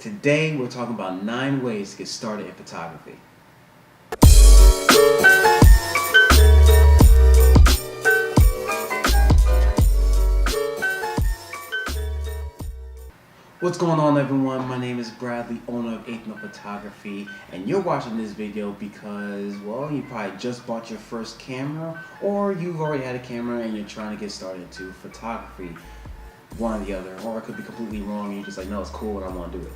Today we're talking about 9 ways to get started in photography. What's going on, everyone? My name is Bradley, owner of Eighth Note Photography, and you're watching this video because, well, you probably just bought your first camera, or you've already had a camera and you're trying to get started into photography, one or the other, or it could be completely wrong and you're just like, no, it's cool and I want to do it.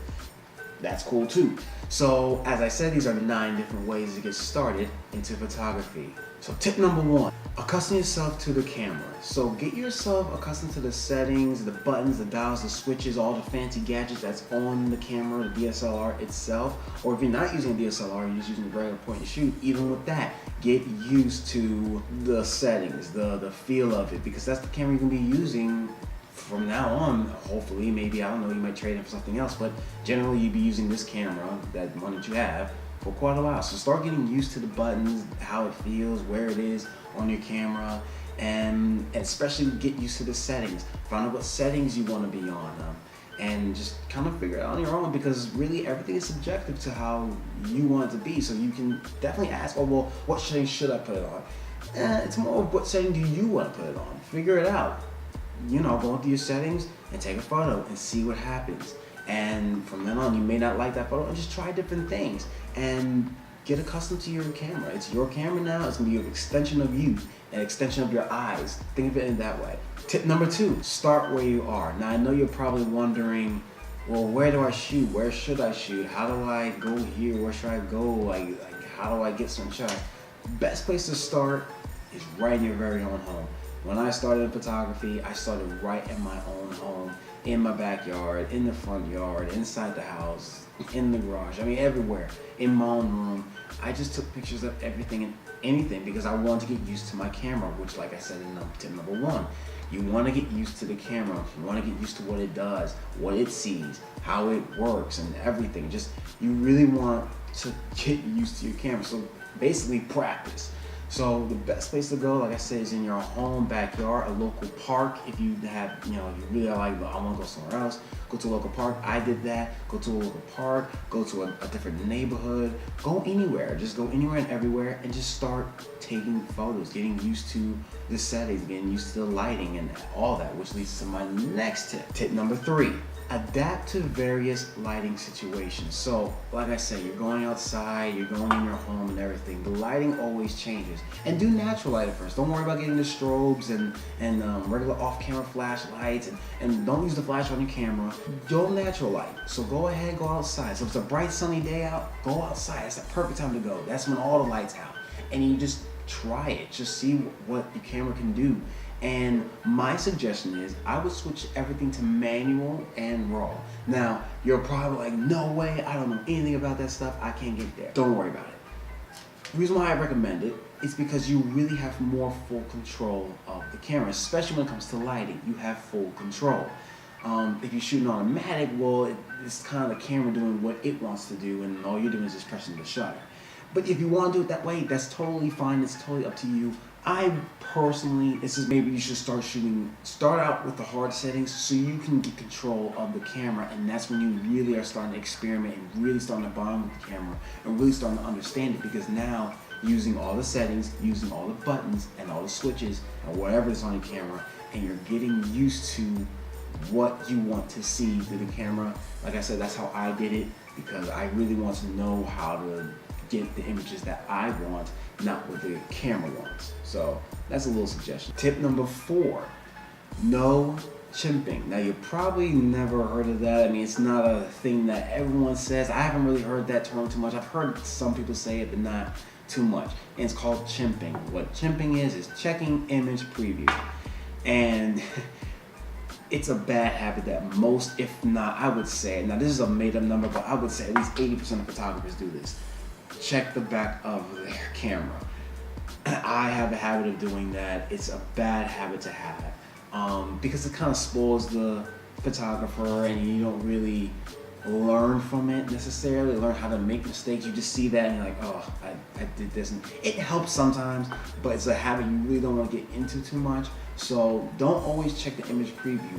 That's cool too. So, as I said, these are 9 different ways to get started into photography. So tip number 1, accustom yourself to the camera. So get yourself accustomed to the settings, the buttons, the dials, the switches, all the fancy gadgets that's on the camera, the DSLR itself. Or if you're not using a DSLR, you're just using a regular point and shoot, even with that, get used to the settings, the feel of it, because that's the camera you're gonna be using from now on. Hopefully, maybe, I don't know, you might trade it for something else, but generally you'd be using this camera, that one that you have, for quite a while. So start getting used to the buttons, how it feels, where it is on your camera, and especially get used to the settings. Find out what settings you want to be on, and just kind of figure it out on your own, because really everything is subjective to how you want it to be. So you can definitely ask, oh well, what settings should I put it on? It's more of what setting do you want to put it on? Figure it out. You know, go into your settings and take a photo and see what happens. And from then on, you may not like that photo, and just try different things and get accustomed to your camera. It's your camera now. It's gonna be an extension of you, an extension of your eyes. Think of it in that way. Tip number 2, start where you are. Now I know you're probably wondering, well, where do I shoot? Where should I shoot? How do I go here? Where should I go? Like how do I get some shot? Best place to start is right in your very own home. When I started in photography, I started right in my own home, in my backyard, in the front yard, inside the house, in the garage, I mean everywhere, in my own room. I just took pictures of everything and anything because I wanted to get used to my camera, which, like I said in tip number 1, you want to get used to the camera. You want to get used to what it does, what it sees, how it works, and everything. Just, you really want to get used to your camera. So basically practice. So the best place to go, like I said, is in your home backyard, a local park. If you have, you really are like, I want to go somewhere else, go to a local park. I did that. Go to a local park, go to a different neighborhood, go anywhere. Just go anywhere and everywhere and just start taking photos, getting used to the settings, getting used to the lighting and all that, which leads to my next tip. Tip number 3. Adapt to various lighting situations. So, like I said, you're going outside, you're going in your home and everything. The lighting always changes. And do natural light at first. Don't worry about getting the strobes and regular off-camera flashlights, and don't use the flash on your camera. Go natural light. So go ahead, go outside. So if it's a bright sunny day out, go outside. That's the perfect time to go. That's when all the lights out. And you just try it. Just see what your camera can do. And my suggestion is I would switch everything to manual and raw. Now, you're probably like, no way, I don't know anything about that stuff, I can't get there. Don't worry about it. The reason why I recommend it is because you really have more full control of the camera, especially when it comes to lighting. You have full control. If you're shooting automatic, well, it's kind of the camera doing what it wants to do, and all you're doing is just pressing the shutter. But if you want to do it that way, that's totally fine. It's totally up to you. I personally, this is maybe you should start out with the hard settings so you can get control of the camera, and that's when you really are starting to experiment and really starting to bond with the camera and really starting to understand it, because now using all the settings, using all the buttons and all the switches and whatever is on your camera, and you're getting used to what you want to see through the camera. Like I said, that's how I did it, because I really want to know how to get the images that I want, not what the camera wants. So that's a little suggestion. Tip number 4, no jimping. Now you probably never heard of that. I mean, it's not a thing that everyone says. I haven't really heard that term too much. I've heard some people say it, but not too much. And it's called jimping. What jimping is checking image preview. And it's a bad habit that most, if not, I would say, now this is a made up number, but I would say at least 80% of photographers do this. Check the back of their camera. I have a habit of doing that. It's a bad habit to have, because it kind of spoils the photographer, and you don't really learn from it necessarily, learn how to make mistakes. You just see that and you're like, oh, I did this. And it helps sometimes, but it's a habit you really don't want to get into too much. So don't always check the image preview.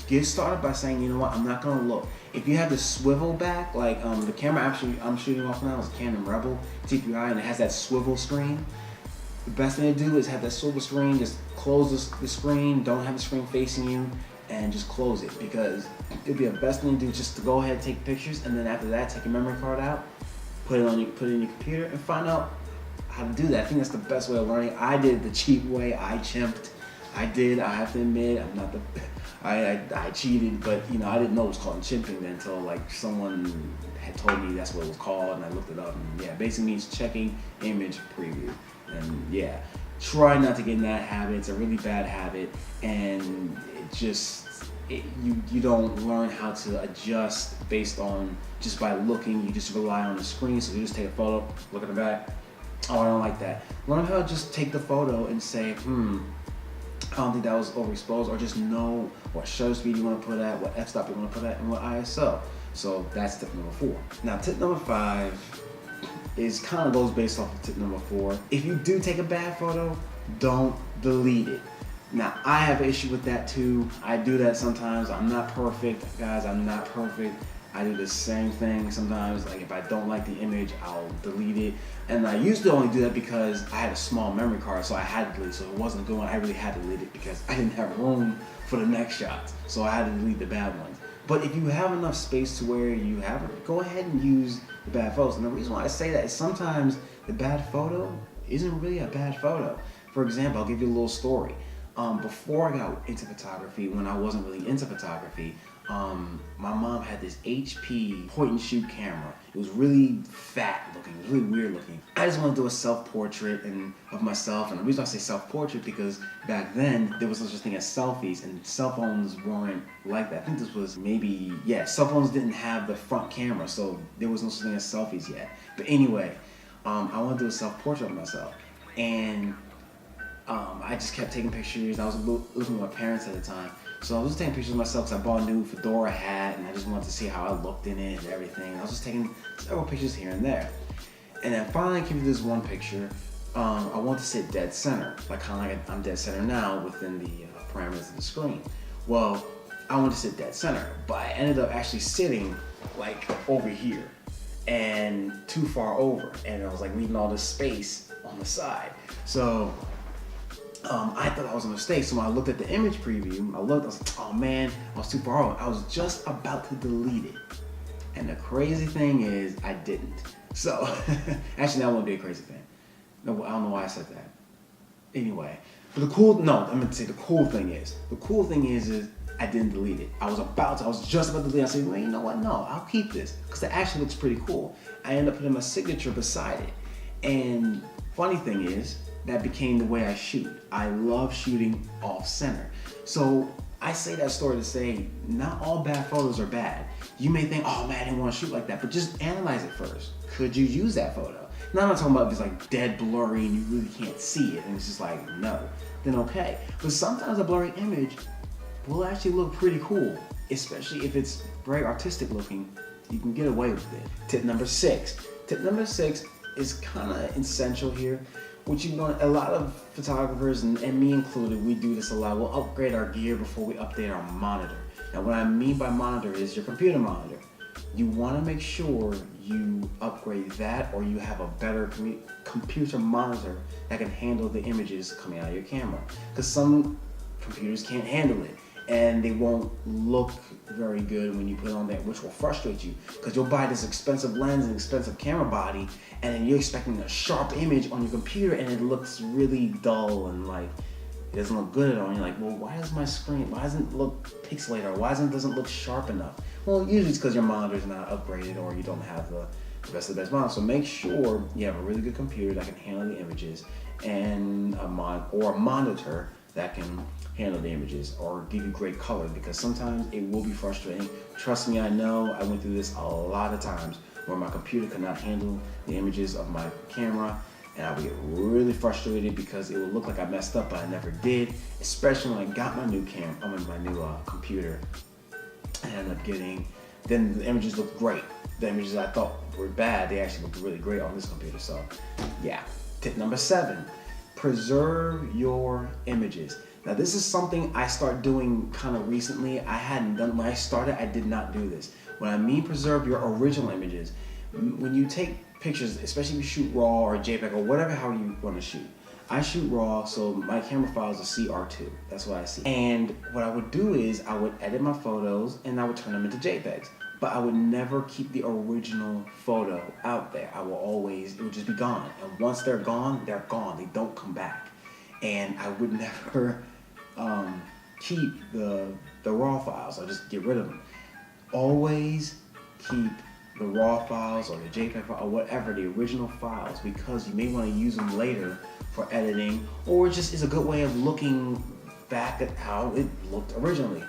Get started by saying, you know what, I'm not gonna look. If you have the swivel back, like the camera actually I'm shooting off now is a Canon Rebel TPI, and it has that swivel screen. The best thing to do is have that swivel screen, just close the screen, don't have the screen facing you, and just close it, because it'd be the best thing to do just to go ahead and take pictures, and then after that, take your memory card out, put it in your computer, and find out how to do that. I think that's the best way of learning. I did it the cheap way. I chimped. I have to admit, I'm not the, I cheated, but I didn't know it was called chimping then until like someone had told me that's what it was called, and I looked it up, and yeah, basically means checking image preview. And yeah, try not to get in that habit. It's a really bad habit, and you don't learn how to adjust based on just by looking. You just rely on the screen, so you just take a photo, look at the back. Oh, I don't like that. Learn how to just take the photo and say, I don't think that was overexposed, or just know what shutter speed you want to put at, what f-stop you want to put at, and what ISO. So that's tip number 4. Now tip number 5 is kind of goes based off of tip number 4. If you do take a bad photo, don't delete it. Now I have an issue with that too. I do that sometimes. I'm not perfect, guys. I'm not perfect. I do the same thing sometimes. Like if I don't like the image, I'll delete it. And I used to only do that because I had a small memory card, so I had to delete it. So it wasn't good one. I really had to delete it because I didn't have room for the next shots. So I had to delete the bad ones. But if you have enough space to where you have it, go ahead and use the bad photos. And the reason why I say that is sometimes the bad photo isn't really a bad photo. For example, I'll give you a little story. Before I got into photography, when I wasn't really into photography, my mom had this HP point and shoot camera. It was really fat looking, it was really weird looking. I just wanted to do a self-portrait of myself, and the reason I say self-portrait because back then there was no such thing as selfies, and cell phones weren't like that. I think this was cell phones didn't have the front camera, so there was no such thing as selfies yet. But anyway, I wanted to do a self-portrait of myself, and I just kept taking pictures. I was living with my parents at the time. So I was just taking pictures of myself because I bought a new fedora hat and I just wanted to see how I looked in it and everything. I was just taking several pictures here and there. And then finally I came to this one picture. I wanted to sit dead center, like kind of like I'm dead center now within the parameters of the screen. Well, I wanted to sit dead center, but I ended up actually sitting like over here and too far over. And I was like leaving all this space on the side. So I thought that was a mistake. So when I looked at the image preview, I was like, oh man, I was too far over. I was just about to delete it. And the crazy thing is, I didn't. So, actually that wouldn't be a crazy thing. No, I don't know why I said that. Anyway, but the cool thing is I didn't delete it. I was just about to delete it. I said, well, you know what? No, I'll keep this because it actually looks pretty cool. I ended up putting my signature beside it. And funny thing is, that became the way I shoot. I love shooting off center. So I say that story to say, not all bad photos are bad. You may think, oh man, I didn't want to shoot like that, but just analyze it first. Could you use that photo? Now I'm not talking about if it's like dead blurry and you really can't see it and it's just like, no, then okay. But sometimes a blurry image will actually look pretty cool, especially if it's very artistic looking. You can get away with it. Tip number 6. Tip number 6 is kind of essential here. Which a lot of photographers, and me included, we do this a lot. We'll upgrade our gear before we update our monitor. Now what I mean by monitor is your computer monitor. You want to make sure you upgrade that, or you have a better computer monitor that can handle the images coming out of your camera. Because some computers can't handle it, and they won't look very good when you put it on there, which will frustrate you because you'll buy this expensive lens and expensive camera body, and then you're expecting a sharp image on your computer and it looks really dull and like it doesn't look good at all. And you're like, well, why doesn't it look pixelated, or doesn't look sharp enough? Well, usually it's because your monitor's not upgraded or you don't have the best of the best monitor. So make sure you have a really good computer that can handle the images, and a monitor that can handle the images or give you great color, because sometimes it will be frustrating. Trust me, I know. I went through this a lot of times where my computer could not handle the images of my camera, and I would get really frustrated because it would look like I messed up, but I never did. Especially when I got my new computer, I ended up then the images looked great. The images I thought were bad, they actually looked really great on this computer. So yeah. Tip number 7. Preserve your images. Now this is something I started doing kind of recently. I hadn't done, when I started, I did not do this. When I mean preserve your original images, when you take pictures, especially if you shoot RAW or JPEG or whatever, how you want to shoot. I shoot RAW, so my camera files are CR2. That's what I see. And what I would do is I would edit my photos and I would turn them into JPEGs. But I would never keep the original photo out there. I will always, it would just be gone. And once they're gone, they're gone. They don't come back. And I would never keep the RAW files. I'll just get rid of them. Always keep the RAW files or the JPEG file or whatever, the original files, because you may want to use them later for editing, or just is a good way of looking back at how it looked originally.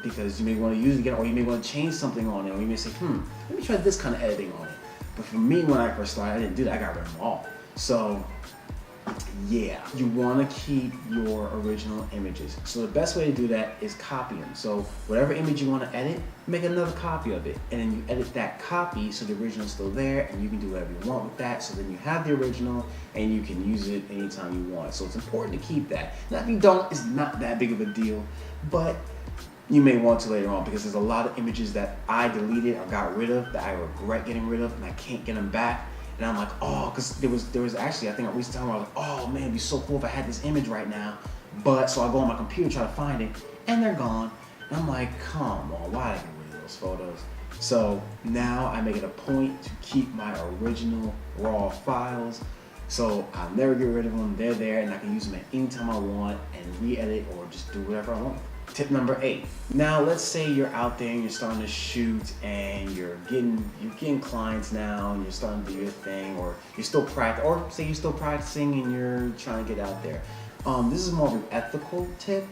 Because you may want to use it again, or you may want to change something on it, or you may say, let me try this kind of editing on it. But for me, when I first started, I didn't do that. I got rid of them all. So yeah, you want to keep your original images. So the best way to do that is copy them. So whatever image you want to edit, make another copy of it. And then you edit that copy so the original is still there, and you can do whatever you want with that. So then you have the original and you can use it anytime you want. So it's important to keep that. Now if you don't, it's not that big of a deal, but you may want to later on, because there's a lot of images that I deleted or got rid of that I regret getting rid of, and I can't get them back. And I'm like, oh, because there was actually, I think a recent time where I was like, oh man, it'd be so cool if I had this image right now. But so I go on my computer, try to find it, and they're gone. And I'm like, come on, why did I get rid of those photos? So now I make it a point to keep my original RAW files. So I'll never get rid of them. They're there, and I can use them at any time I want and re-edit or just do whatever I want. Tip number 8. Now let's say you're out there and you're starting to shoot and you're getting clients now and you're starting to do your thing, or you're still practicing and you're trying to get out there. This is more of an ethical tip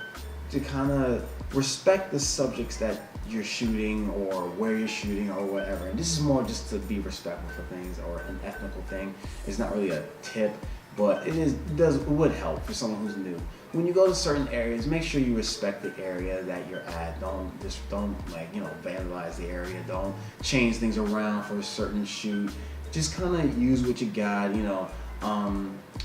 to kind of respect the subjects that you're shooting or where you're shooting or whatever. And this is more just to be respectful for things, or an ethical thing. It's not really a tip, but it would help for someone who's new. When you go to certain areas, make sure you respect the area that you're at. Don't vandalize the area. Don't change things around for a certain shoot. Just kind of use what you got,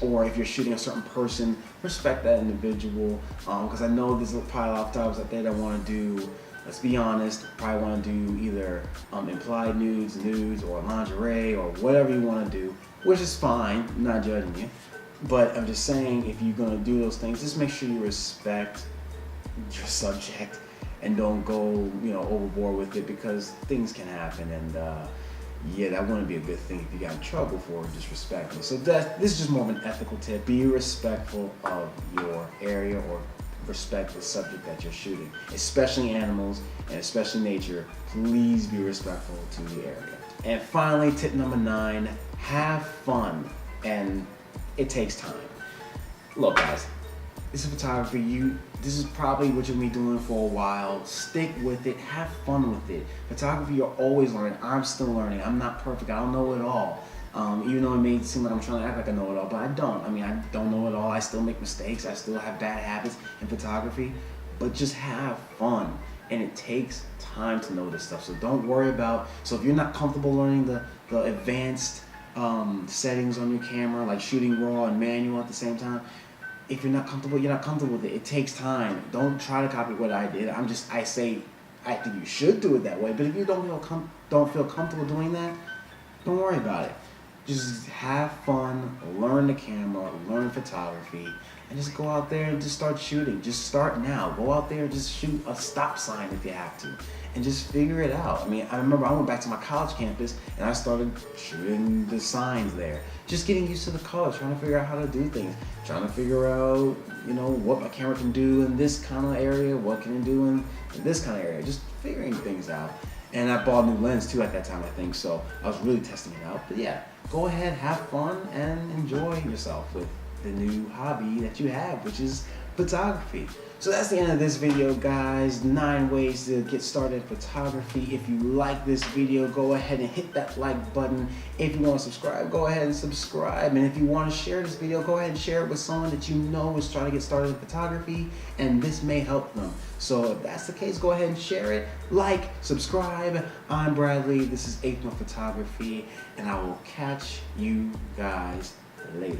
or if you're shooting a certain person, respect that individual. Because I know there's probably a lot of times out there that want to do, let's be honest, probably want to do either implied nudes, or lingerie, or whatever you want to do, which is fine. I'm not judging you. But I'm just saying, if you're going to do those things, just make sure you respect your subject and don't go, overboard with it, because things can happen. And yeah, that wouldn't be a good thing if you got in trouble for disrespecting. So this is just more of an ethical tip. Be respectful of your area, or respect the subject that you're shooting, especially animals and especially nature. Please be respectful to the area. And finally, tip number 9, have fun. And it takes time. Look guys, this is photography. This is probably what you'll be doing for a while. Stick with it, have fun with it. Photography, you're always learning. I'm still learning. I'm not perfect, I don't know it all. Even though it may seem like I'm trying to act like I know it all, but I don't. I don't know it all. I still make mistakes. I still have bad habits in photography, but just have fun. And it takes time to know this stuff. So don't worry about, so if you're not comfortable learning the advanced settings on your camera, like shooting RAW and manual at the same time, if you're not comfortable, you're not comfortable with it. It takes time. Don't try to copy what I did. I say I think you should do it that way, but if you don't feel comfortable doing that, don't worry about it. Just have fun, learn the camera, learn photography, and just go out there and just start shooting. Just start now. Go out there and just shoot a stop sign if you have to, and just figure it out. I remember I went back to my college campus and I started shooting the signs there. Just getting used to the colors, trying to figure out how to do things, trying to figure out, what my camera can do in this kind of area, what can it do in this kind of area, just figuring things out. And I bought a new lens too at that time, I think, so I was really testing it out. But yeah, go ahead, have fun, and enjoy yourself with the new hobby that you have, which is photography. So that's the end of this video, guys. 9 ways to get started in photography. If you like this video, go ahead and hit that like button. If you want to subscribe, go ahead and subscribe. And if you want to share this video, go ahead and share it with someone that you know is trying to get started in photography, and this may help them. So if that's the case, go ahead and share it. Like, subscribe. I'm Bradley. This is 8th Photography, and I will catch you guys later.